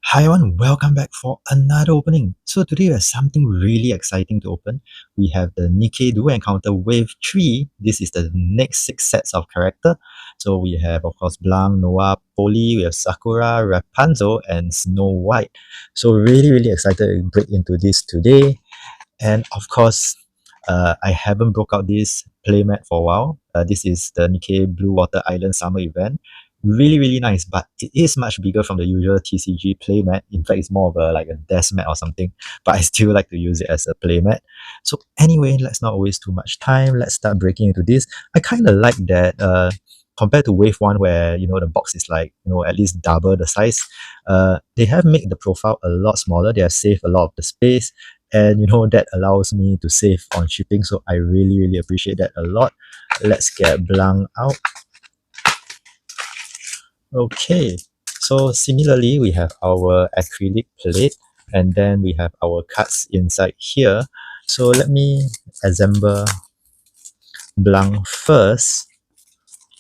Hi everyone, welcome back for another opening. So today we have something really exciting to open. We have the Nikke Duel Encounter Wave 3. This is the next 6 sets of character. So we have of course Blanc, Noir, Poli, we have Sakura, Rapunzel and Snow White. So really excited to break into this today. And of course, I haven't broke out this playmat for a while. This is the Nikke Blue Water Island Summer Event. Really nice, but it is much bigger from the usual TCG playmat. In fact, it's more of a like a desk mat or something, but I still like to use it as a playmat. So anyway, let's not waste too much time. Let's start breaking into this. I kind of like that compared to Wave 1 where, the box is like, at least double the size. They have made the profile a lot smaller. They have saved a lot of the space and that allows me to save on shipping, so I really appreciate that a lot. Let's get Blanc out. Okay, so similarly we have our acrylic plate and then we have our cards inside here. So let me assemble Blanc first.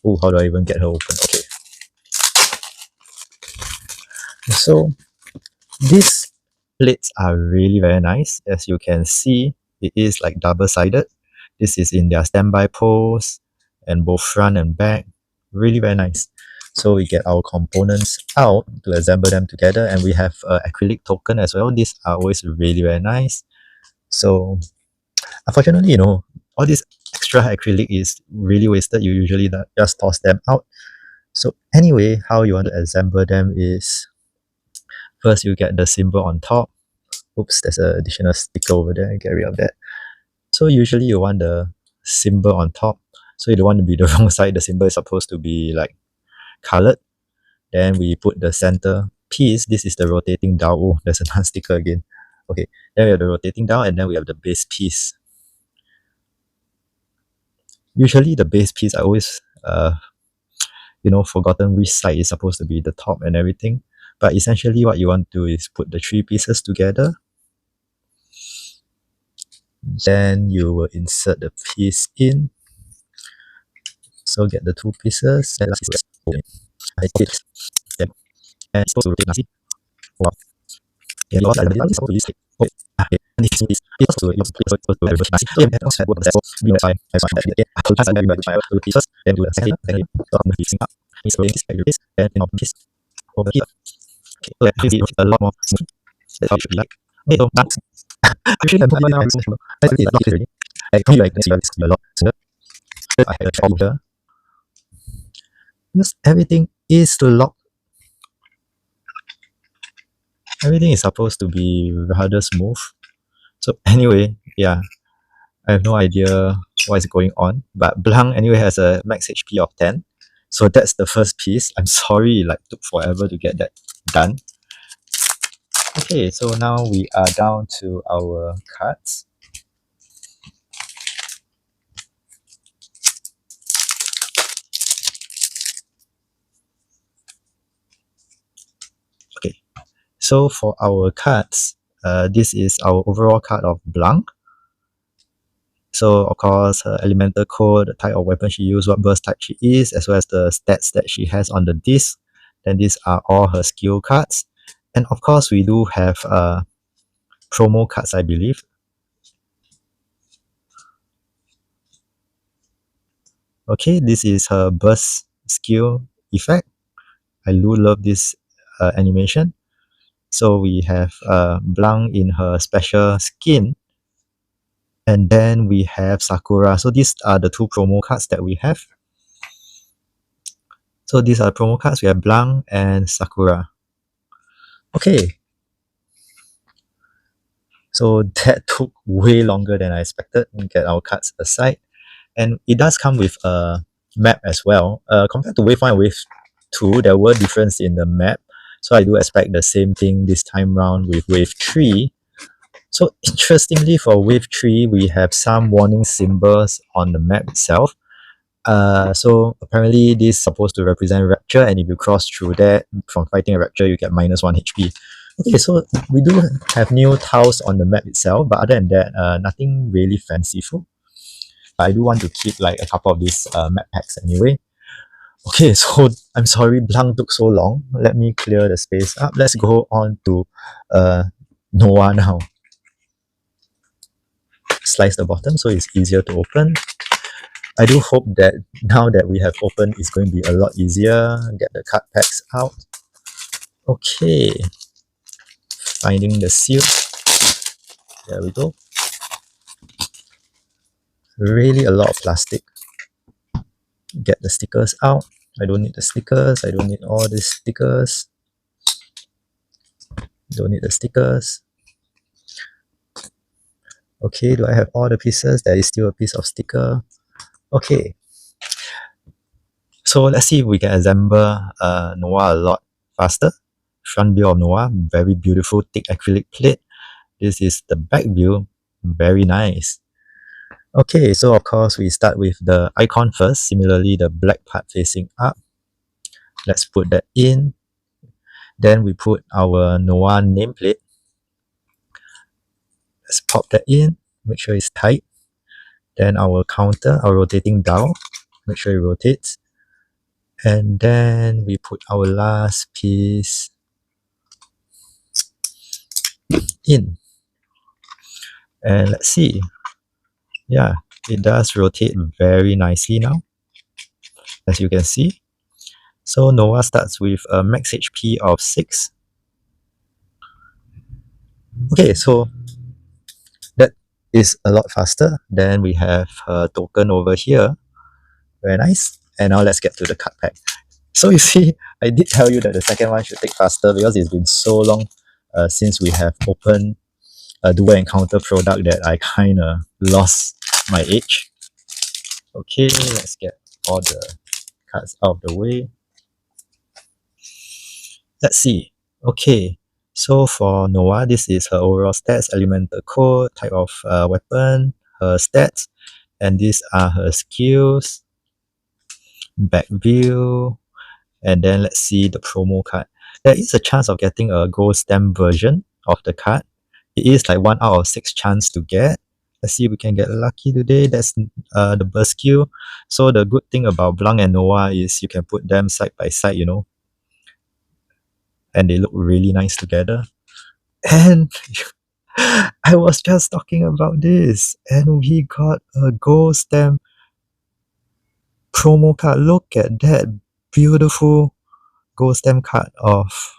Oh, how do I even get her open? Okay, so these plates are really very nice. As you can see, it is like double-sided. This is in their standby pose and both front and back. Really very nice. So we get our components out to assemble them together, and we have acrylic token as well. These are always really very nice. So unfortunately, all this extra acrylic is really wasted. You usually just toss them out. So anyway, how you want to assemble them is first you get the symbol on top. Oops, there's an additional sticker over there. Get rid of that. So usually you want the symbol on top. So you don't want to be the wrong side. The symbol is supposed to be like colored. Then we put the center piece. This is the rotating down. Oh, there's another sticker again. Okay, then we have the rotating down and then we have the base piece. Usually the base piece, I always forgotten which side is supposed to be the top and everything. But essentially what you want to do is put the 3 pieces together. Then you will insert the piece in. So get the 2 pieces. And last is and it's supposed to rotate nicely. Wow. Yeah, because I didn't supposed to use it. Okay. Okay. And this is supposed to reverse nicely. So yeah, also work on that. So we will try that again. So try that with my 2 pieces. Then do the second. Then start on the piecing up. It's going this like this. And then on this over here. Okay. So actually it's a lot more smooth. That's how it should be like. Okay, so done. Actually, I'm not now. I think it's not already. I feel like this is a lot sooner. I have a trouble here. Because everything is locked. Everything is supposed to be rather smooth. So anyway, yeah, I have no idea what is going on. But Blanc anyway has a max HP of 10. So that's the first piece. I'm sorry it took forever to get that done. Okay, so now we are down to our cards. Okay, so for our cards, this is our overall card of Blanc. So of course her elemental code, the type of weapon she used, what burst type she is, as well as the stats that she has on the disc. Then these are all her skill cards. And of course we do have promo cards, I believe. Okay, this is her burst skill effect. I do love this animation. So we have Blanc in her special skin. And then we have Sakura. So these are the 2 promo cards that we have. So these are promo cards. We have Blanc and Sakura. Okay. So that took way longer than I expected. We get our cards aside. And it does come with a map as well. Compared to Wave 1 and Wave 2, there were differences in the map. So I do expect the same thing this time round with Wave 3. So interestingly, for Wave 3, we have some warning symbols on the map itself. So apparently this is supposed to represent Rapture, and if you cross through that from fighting a Rapture, you get minus 1 HP. Okay, so we do have new tiles on the map itself, but other than that, nothing really fanciful. But I do want to keep like a couple of these map packs anyway. Okay, so I'm sorry Blanc took so long. Let me clear the space up. Let's go on to Noir now. Slice the bottom so it's easier to open. I do hope that now that we have opened, it's going to be a lot easier. Get the card packs out. Okay, finding the seal. There we go. Really a lot of plastic. Get the stickers out. I don't need the stickers. I don't need all these stickers. Don't need the stickers. Okay, do I have all the pieces? There is still a piece of sticker. Okay. So let's see if we can assemble Noir a lot faster. Front view of Noir, very beautiful thick acrylic plate. This is the back view, very nice. Okay, so of course we start with the icon first, similarly the black part facing up. Let's put that in. Then we put our Noir nameplate. Let's pop that in, make sure it's tight. Then our counter, our rotating dial, make sure it rotates. And then we put our last piece in. And let's see. Yeah, it does rotate very nicely now, as you can see. So Noir starts with a max HP of 6. Okay, so that is a lot faster. Then we have a token over here. Very nice. And now let's get to the card pack. So you see, I did tell you that the second one should take faster because it's been so long since we have opened a Duel Encounter product that I kind of lost my age. Okay, let's get all the cards out of the way. Let's see. Okay, so for Noah, this is her overall stats, elemental code, type of weapon, her stats, and these are her skills, back view, and then let's see the promo card. There is a chance of getting a gold stamp version of the card. It is like 1 out of 6 chance to get. Let's see if we can get lucky today. That's the burst skill. So the good thing about Blanc and Noah is you can put them side by side, you know, and they look really nice together. And I was just talking about this, and we got a gold stamp promo card. Look at that beautiful gold stamp card of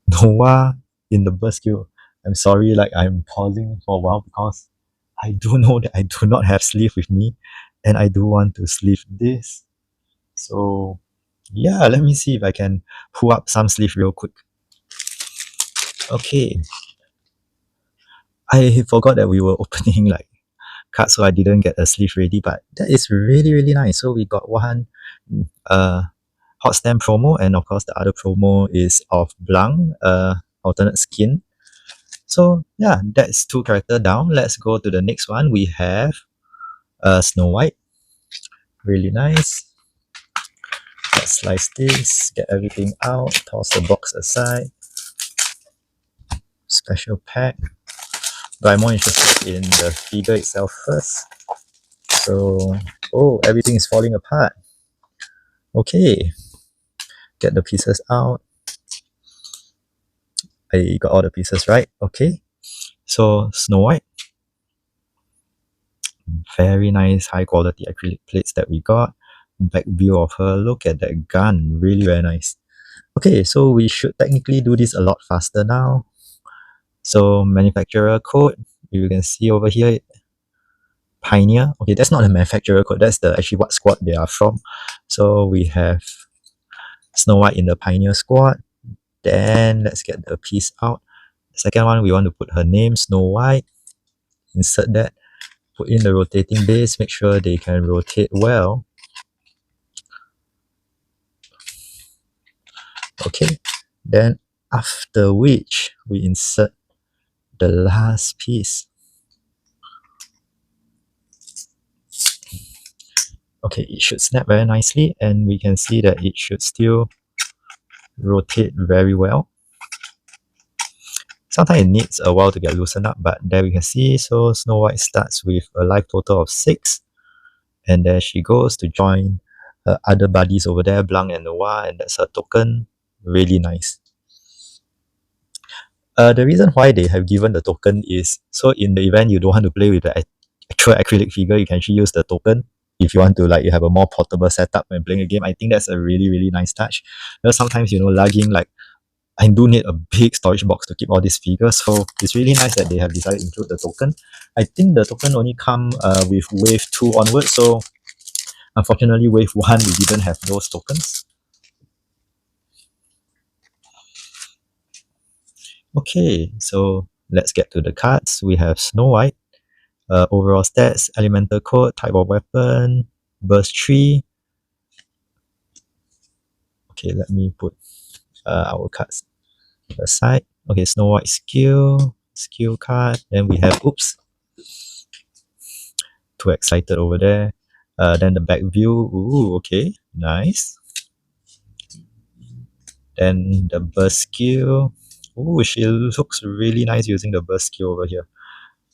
Noah in the burst skill. I'm sorry, like I'm pausing for a while because I do know that I do not have sleeve with me, and I do want to sleeve this. So yeah, let me see if I can pull up some sleeve real quick. Okay, I forgot that we were opening like cards, so I didn't get a sleeve ready, but that is really nice. So we got one hot stamp promo, and of course the other promo is of Blanc, alternate skin. So yeah, that's 2 character down. Let's go to the next one. We have Snow White. Really nice. Let's slice this, get everything out, toss the box aside. Special pack. But I'm more interested in the figure itself first. So, oh, everything is falling apart. Okay, get the pieces out. I got all the pieces right. Okay, so Snow White. Very nice high quality acrylic plates that we got. Back view of her. Look at that gun. Really very nice. Okay, so we should technically do this a lot faster now. So manufacturer code, you can see over here, Pioneer. Okay, that's not the manufacturer code. That's the actually what squad they are from. So we have Snow White in the Pioneer squad. Then let's get the piece out. The second one, we want to put her name, Snow White. Insert that. Put in the rotating base. Make sure they can rotate well. Okay. Then after which we insert the last piece. Okay, it should snap very nicely, and we can see that it should still rotate very well. Sometimes it needs a while to get loosened up, but there we can see. So Snow White starts with a life total of 6, And then she goes to join her other buddies over there, Blanc and Noir, and that's her token. Really nice. The reason why they have given the token is so in the event you don't want to play with the actual acrylic figure, you can actually use the token if you want to like you have a more portable setup when playing a game. I think that's a really really nice touch. Because sometimes lugging like I do need a big storage box to keep all these figures, so it's really nice that they have decided to include the token. I think the token only come with wave 2 onwards, so unfortunately wave 1 we didn't have those tokens. Okay, so let's get to the cards. We have Snow White, overall stats, elemental code, type of weapon, burst 3. Okay, let me put our cards aside. Okay, Snow White skill card. Then we have, oops, too excited over there. Then the back view, ooh, okay, nice. Then the burst skill, ooh, she looks really nice using the burst skill over here.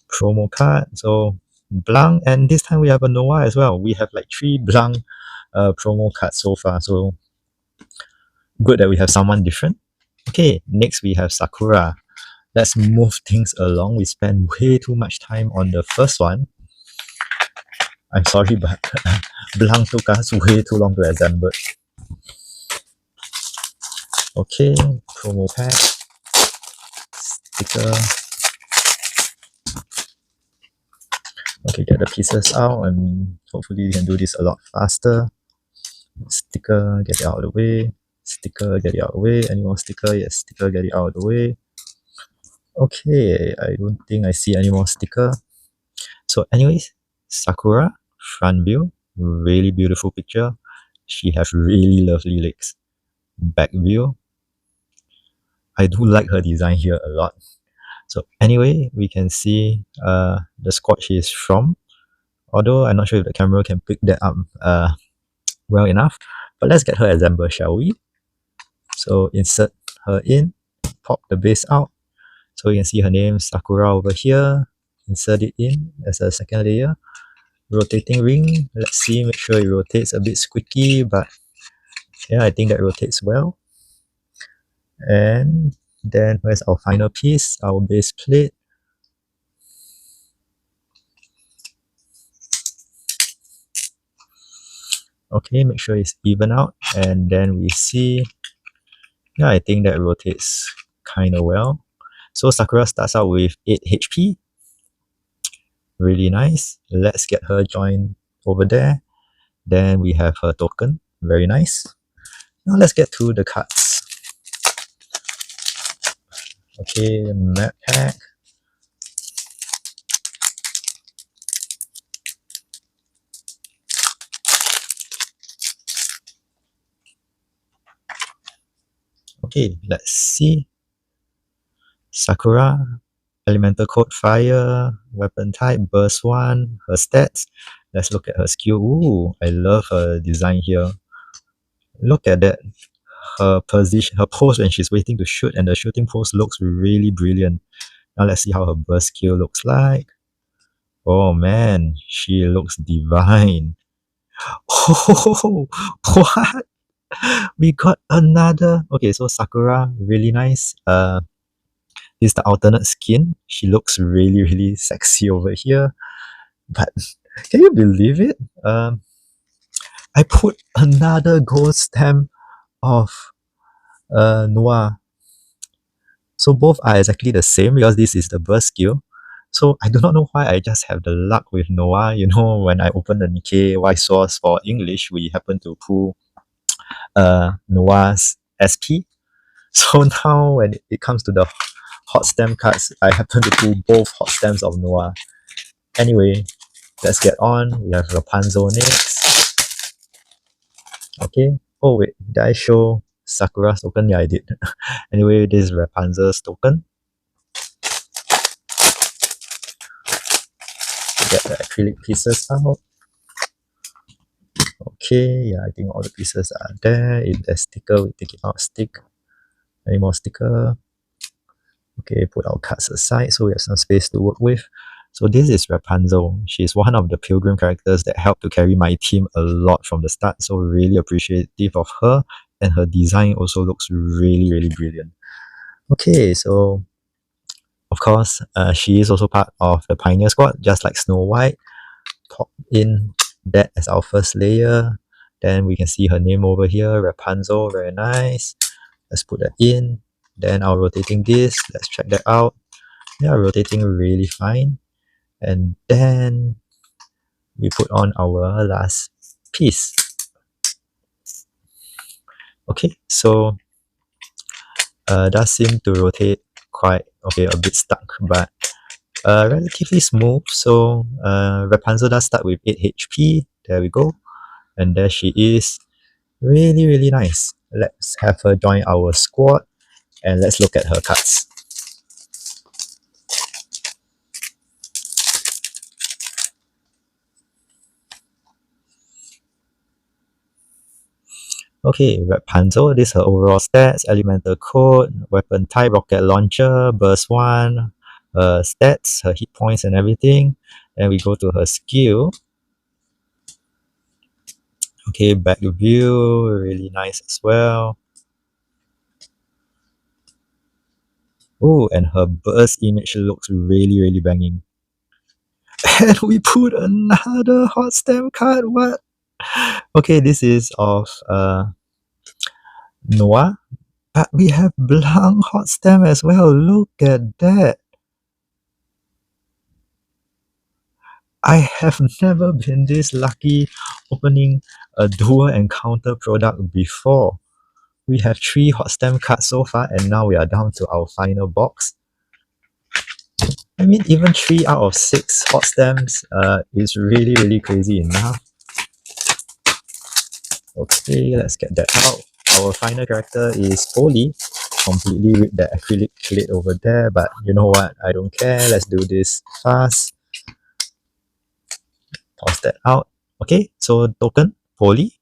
Promo card, so Blanc, and this time we have a Noah as well. We have like 3 Blanc promo cards so far, so good that we have someone different. Okay, next we have Sakura. Let's move things along. We spent way too much time on the first one. I'm sorry, but Blanc took us way too long to assemble. Okay, promo pack, sticker. Okay, get the pieces out and hopefully we can do this a lot faster. Sticker, get it out of the way. Sticker, get it out of the way. Any more sticker? Yes, sticker, get it out of the way. Okay, I don't think I see any more sticker. So anyways, Sakura, front view, really beautiful picture. She has really lovely legs. Back view, I do like her design here a lot. So anyway, we can see the squad she is from. Although I'm not sure if the camera can pick that up well enough. But let's get her assembled, shall we? So insert her in, pop the base out. So you can see her name, Sakura over here. Insert it in as a second layer. Rotating ring. Let's see, make sure it rotates a bit squeaky, but yeah, I think that rotates well. And then where's our final piece? Our base plate. Okay, make sure it's even out. And then we see, yeah, I think that rotates kind of well. So Sakura starts out with 8 HP. Really nice. Let's get her joined over there. Then we have her token. Very nice. Now let's get to the cards. Okay, map pack. Okay, let's see. Sakura, elemental code fire, weapon type, burst 1, her stats. Let's look at her skill. Ooh, I love her design here. Look at that. Her position, her pose when she's waiting to shoot, and the shooting pose looks really brilliant. Now let's see how her burst skill looks like. Oh man, she looks divine. Oh, what? We got another. Okay, so Sakura, really nice. This is the alternate skin. She looks really, really sexy over here. But can you believe it? I put another gold stamp of Noir. So both are exactly the same because this is the burst skill. So I do not know why I just have the luck with Noah. When I open the Nikke Y source for English, we happen to pull Noah's SP. So now when it comes to the hot stamp cards, I happen to pull both hot stamps of Noah. Anyway, let's get on. We have Rapunzel next. Okay. Oh wait, did I show Sakura's token? Yeah, I did. Anyway, this is Rapunzel's token. Get the acrylic pieces out. Okay, yeah, I think all the pieces are there. If there's sticker, we take it out. Stick. Any more sticker? Okay, put our cards aside so we have some space to work with. So this is Rapunzel. She's one of the pilgrim characters that helped to carry my team a lot from the start. So really appreciative of her, and her design also looks really, really brilliant. Okay, so of course, she is also part of the Pioneer Squad, just like Snow White. Pop in that as our first layer. Then we can see her name over here, Rapunzel, very nice. Let's put that in. Then our rotating disc, let's check that out. They are rotating really fine. And then we put on our last piece. Okay, so does seem to rotate quite okay, a bit stuck, but relatively smooth. So Rapunzel does start with 8 HP. There we go. And there she is. Really, really nice. Let's have her join our squad and let's look at her cards. Okay, Rapunzel, this is her overall stats, elemental code, weapon type, rocket launcher, burst 1, her stats, her hit points and everything. Then we go to her skill. Okay, back view, really nice as well. Oh, and her burst image looks really, really banging. And we put another hot stamp card, what? Okay, this is of Noir. But we have Blanc hot stamp as well. Look at that. I have never been this lucky opening a Duel Encounter product before. We have 3 hot stamp cards so far, and now we are down to our final box. I mean, even 3 out of 6 hot stamps is really, really crazy enough. Okay, let's get that out. Our final character is Poli. Completely ripped that acrylic plate over there, but you know what? I don't care. Let's do this fast. Toss that out. Okay, so token, Poli.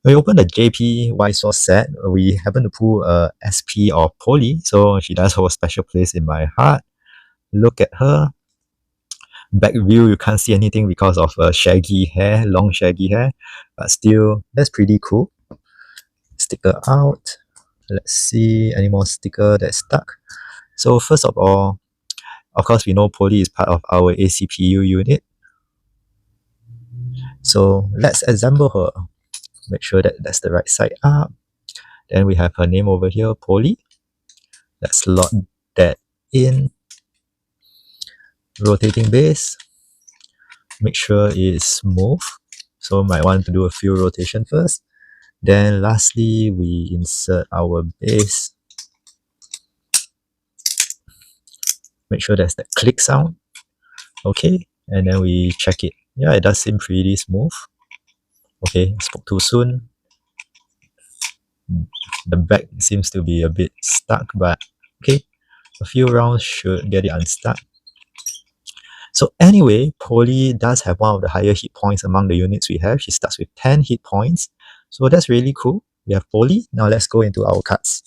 When we open the JP Y Source set, we happen to pull a SP of Poli, so she does hold a special place in my heart. Look at her. Back view, you can't see anything because of shaggy hair, long shaggy hair, but still, that's pretty cool. Sticker out. Let's see any more sticker that's stuck. So first of all, of course, we know Poli is part of our ACPU unit. So let's assemble her. Make sure that that's the right side up. Then we have her name over here, Poli. Let's slot that in. Rotating base. Make sure it's smooth. So might want to do a few rotation first. Then lastly, we insert our base. Make sure there's that click sound. Okay, and then we check it. Yeah, it does seem pretty smooth. Okay, spoke too soon. The back seems to be a bit stuck, but okay, a few rounds should get it unstuck. So anyway, Poli does have one of the higher hit points among the units we have. She starts with 10 hit points. So that's really cool. We have Poli. Now let's go into our cards.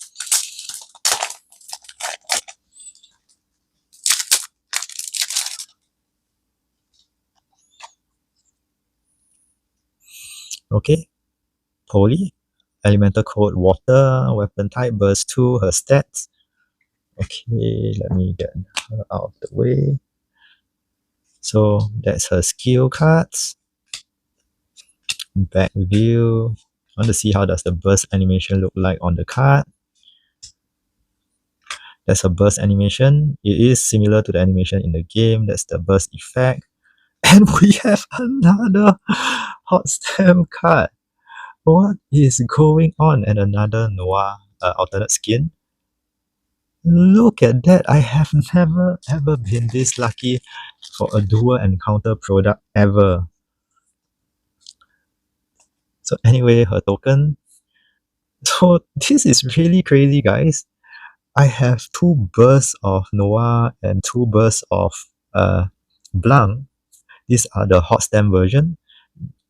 Okay, Poli. Elemental code water, weapon type burst 2, her stats. Okay, let me get her out of the way. So that's her skill cards. Back view. I want to see how does the burst animation look like on the card. That's a burst animation. It is similar to the animation in the game. That's the burst effect. And we have another hot stamp card. What is going on? And another Noir alternate skin. Look at that. I have never ever been this lucky for a Duel Encounter product ever. So anyway, her token. So this is really crazy, guys. I have 2 bursts of Noir and 2 bursts of Blanc. These are the hot stamp version.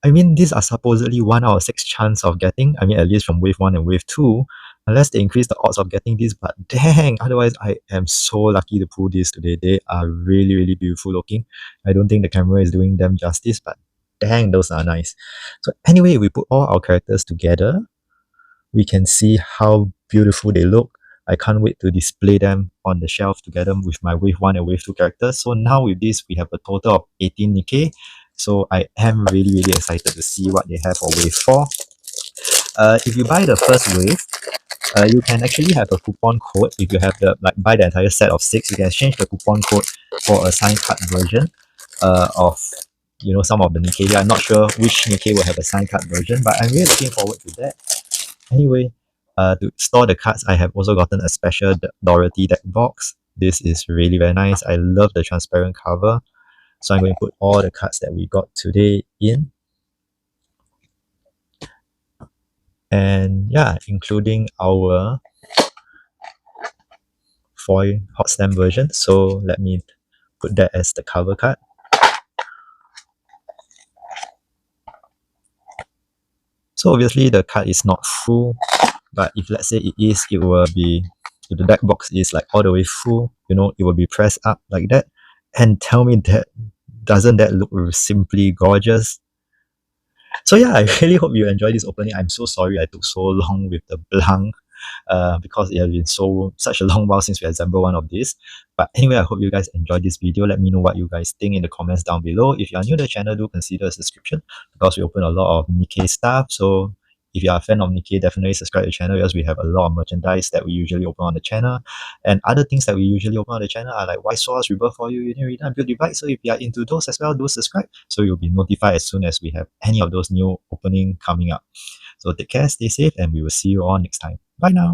I mean, these are supposedly 1 out of 6 chance of getting. I mean, at least from wave 1 and wave 2. unless they increase the odds of getting this, but dang, otherwise I am so lucky to pull this today. They are really, really beautiful looking. I don't think the camera is doing them justice, but dang, those are nice. So anyway, we put all our characters together. We can see how beautiful they look. I can't wait to display them on the shelf together with my Wave 1 and Wave 2 characters. So now with this, we have a total of 18 Nikke. So I am really, really excited to see what they have for Wave 4. If you buy the first wave, you can actually have a coupon code. If you have the buy the entire set of 6, you can exchange the coupon code for a signed card version of some of the Nikke. I'm not sure which Nikke will have a signed card version, but I'm really looking forward to that. Anyway, to store the cards, I have also gotten a special Dorothy deck box. This is really very nice. I love the transparent cover. So I'm going to put all the cards that we got today in. And yeah, including our foil hot stamp version. So let me put that as the cover card. So obviously the card is not full, but if let's say it is, it will be, if the deck box is like all the way full, it will be pressed up like that. And tell me that, doesn't that look simply gorgeous? So yeah, I really hope you enjoyed this opening. I'm so sorry I took so long with the Blanc because it has been such a long while since we assembled one of these. But anyway, I hope you guys enjoyed this video. Let me know what you guys think in the comments down below. If you are new to the channel, do consider a subscription because we open a lot of Nikke stuff. So if you are a fan of Nikke, definitely subscribe to the channel because we have a lot of merchandise that we usually open on the channel. And other things that we usually open on the channel are like White Source, Rebirth for You, Union Arena, Build Divide. So if you are into those as well, do subscribe. So you'll be notified as soon as we have any of those new opening coming up. So take care, stay safe, and we will see you all next time. Bye now.